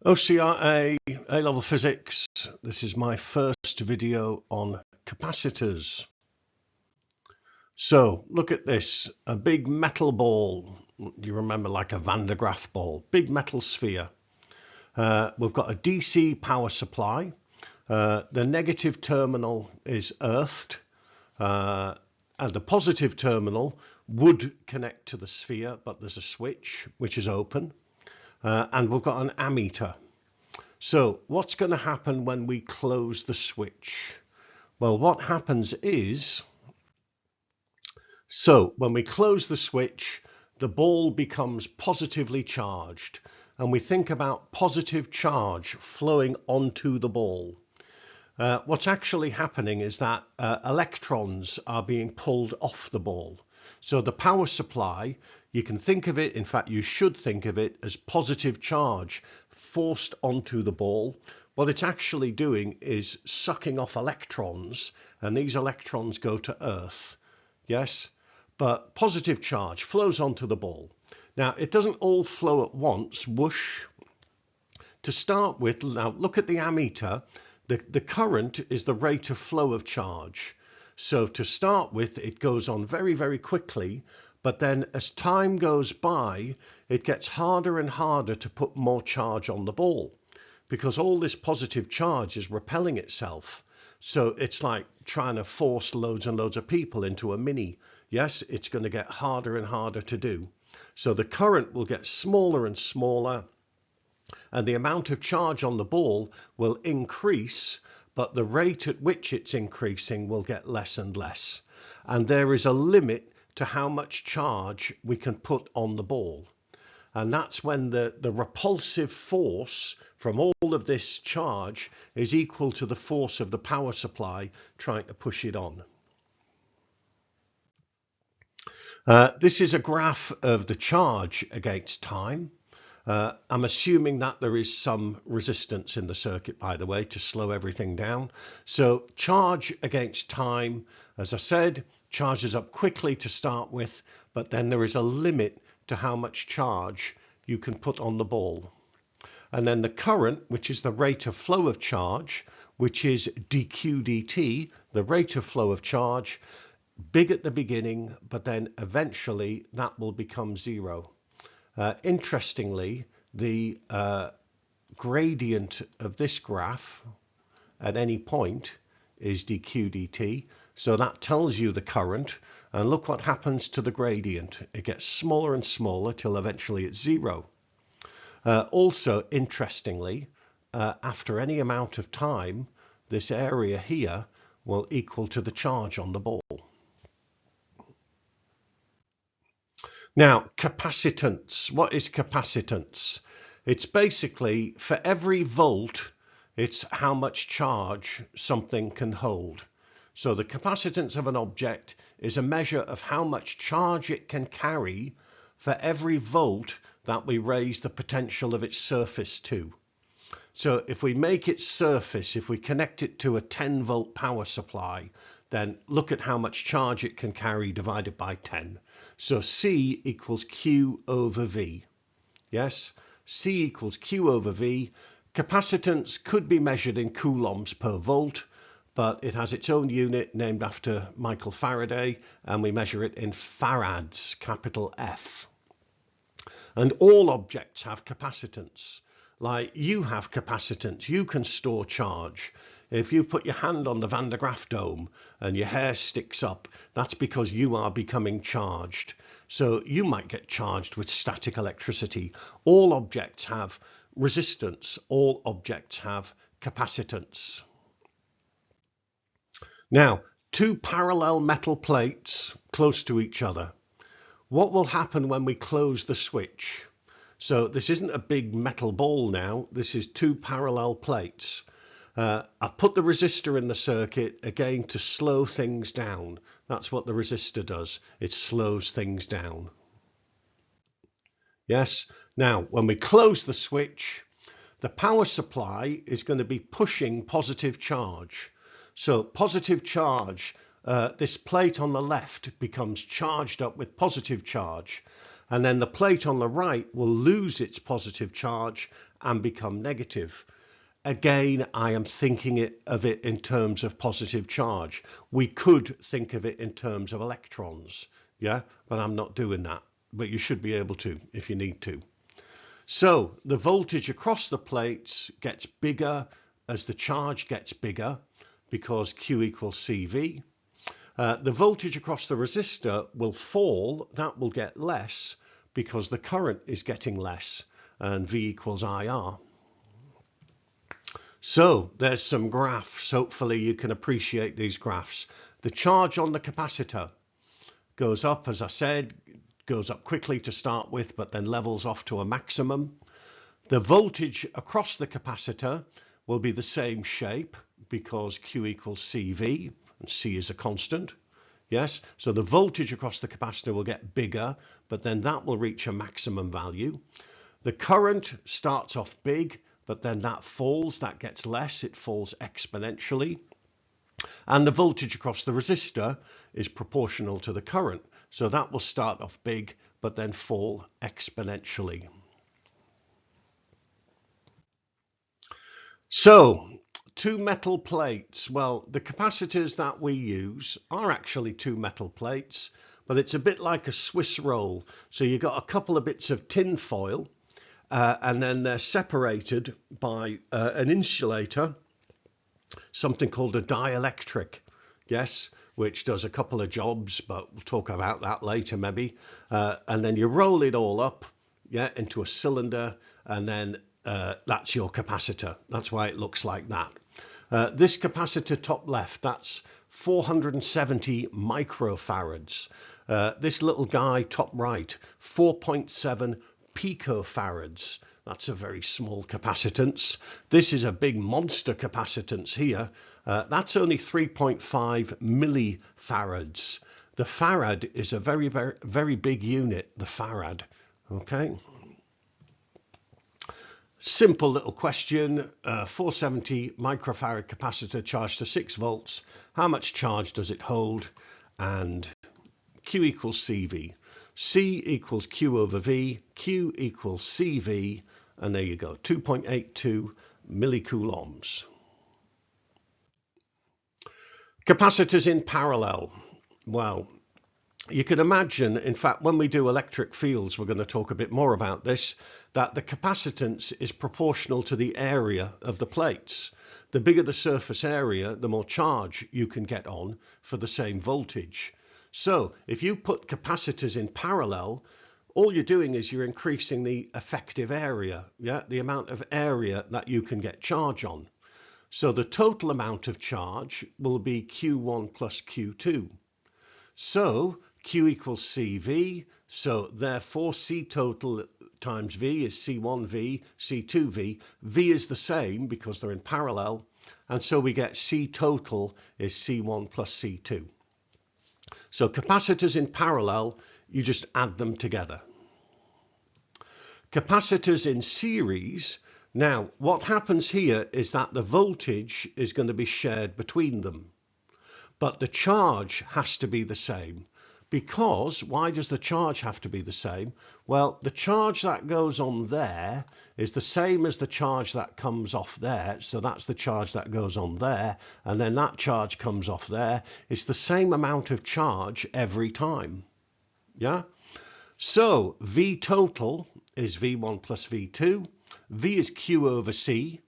OCR A, A-level physics. This is my first video on capacitors. So look at this, a big metal ball. Do you remember, like a Van de Graaff ball? Big metal sphere. We've got a DC power supply. The negative terminal is earthed, and the positive terminal would connect to the sphere, but there's a switch which is open. And we've got an ammeter. So what's going to happen when we close the switch? Well, what happens is, so when we close the switch, the ball becomes positively charged, and we think about positive charge flowing onto the ball. What's actually happening is that electrons are being pulled off the ball. So the power supply, you can think of it, in fact you should think of it as positive charge forced onto the ball. What it's actually doing is sucking off electrons, and these electrons go to Earth. Yes, but positive charge flows onto the ball. Now it doesn't all flow at once, whoosh. To start with, now look at the ammeter. The current is the rate of flow of charge. So to start with, it goes on very, very quickly, but then as time goes by, it gets harder and harder to put more charge on the ball, because all this positive charge is repelling itself. So it's like trying to force loads and loads of people into a mini. Yes, it's going to get harder and harder to do. So the current will get smaller and smaller, and the amount of charge on the ball will increase, but the rate at which it's increasing will get less and less. And there is a limit to how much charge we can put on the ball. And that's when the repulsive force from all of this charge is equal to the force of the power supply trying to push it on. This is a graph of the charge against time. I'm assuming that there is some resistance in the circuit, by the way, to slow everything down. So charge against time, as I said, charges up quickly to start with, but then there is a limit to how much charge you can put on the ball. And then the current, which is the rate of flow of charge, which is dq dt, the rate of flow of charge, big at the beginning, but then eventually that will become zero. Interestingly, the gradient of this graph at any point is dq dt, so that tells you the current, and look what happens to the gradient. It gets smaller and smaller till eventually it's zero. Also, interestingly, after any amount of time, this area here will equal to the charge on the ball. Now, capacitance. What is capacitance? It's basically, for every volt, it's how much charge something can hold. So the capacitance of an object is a measure of how much charge it can carry for every volt that we raise the potential of its surface to. So if we make its surface, if we connect it to a 10-volt power supply, then look at how much charge it can carry divided by 10. So C equals Q over V. Yes, C equals Q over V. Capacitance could be measured in coulombs per volt, but it has its own unit named after Michael Faraday, and we measure it in farads, capital F. And all objects have capacitance. Like you have capacitance, you can store charge. If you put your hand on the Van de Graaff dome and your hair sticks up, that's because you are becoming charged. So you might get charged with static electricity. All objects have resistance. All objects have capacitance. Now, two parallel metal plates close to each other. What will happen when we close the switch? So this isn't a big metal ball now. This is two parallel plates. I've put the resistor in the circuit again to slow things down. That's what the resistor does. It slows things down. Yes. Now, when we close the switch, the power supply is going to be pushing positive charge. So positive charge, this plate on the left becomes charged up with positive charge. and then the plate on the right will lose its positive charge and become negative. Again, I am thinking of it in terms of positive charge. We could think of it in terms of electrons, yeah, but I'm not doing that. But you should be able to if you need to. So the voltage across the plates gets bigger as the charge gets bigger because Q equals CV. The voltage across the resistor will fall. That will get less because the current is getting less, and V equals IR. So there's some graphs. Hopefully you can appreciate these graphs. The charge on the capacitor goes up, as I said, goes up quickly to start with, but then levels off to a maximum. The voltage across the capacitor will be the same shape because Q equals CV, and C is a constant. Yes, so the voltage across the capacitor will get bigger, but then that will reach a maximum value. The current starts off big, but then that falls, that gets less, it falls exponentially. And the voltage across the resistor is proportional to the current. So that will start off big, but then fall exponentially. So, two metal plates. Well, the capacitors that we use are actually two metal plates, but it's a bit like a Swiss roll. So you've got a couple of bits of tin foil, and then they're separated by an insulator, something called a dielectric, yes, which does a couple of jobs, but we'll talk about that later maybe. And then you roll it all up, yeah, into a cylinder, and then that's your capacitor. That's why it looks like that. This capacitor top left, that's 470 microfarads. This little guy top right, 4.7 picofarads. That's a very small capacitance. This is a big monster capacitance here. That's only 3.5 millifarads. The farad is a very, very, very big unit, the farad. Okay. Simple little question. 470 microfarad capacitor charged to 6 volts. How much charge does it hold? And Q equals CV. C equals Q over V, Q equals CV, and there you go, 2.82 millicoulombs. Capacitors in parallel. Well, you can imagine, in fact, when we do electric fields, we're going to talk a bit more about this, that the capacitance is proportional to the area of the plates. The bigger the surface area, the more charge you can get on for the same voltage. So if you put capacitors in parallel, all you're doing is you're increasing the effective area, yeah, the amount of area that you can get charge on. So the total amount of charge will be Q1 plus Q2. So Q equals CV, so therefore C total times V is C1V, C2V. V is the same because they're in parallel, and so we get C total is C1 plus C2. So capacitors in parallel, you just add them together. Capacitors in series, now what happens here is that the voltage is going to be shared between them, but the charge has to be the same. Because, why does the charge have to be the same? Well, the charge that goes on there is the same as the charge that comes off there. So that's the charge that goes on there. And then that charge comes off there. It's the same amount of charge every time. Yeah? So V total is V1 plus V2. V is Q over C.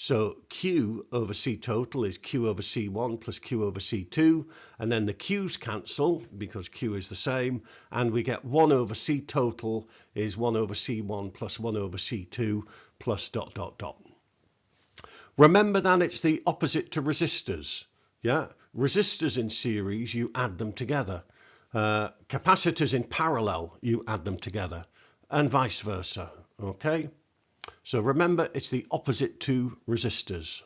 So Q over C total is Q over C1 plus Q over C2, and then the Q's cancel because Q is the same, and we get 1 over C total is 1 over C1 plus 1 over C2 plus dot, dot, dot. Remember that it's the opposite to resistors. Yeah, resistors in series, you add them together. Capacitors in parallel, you add them together, and vice versa. Okay. So remember, it's the opposite to resistors.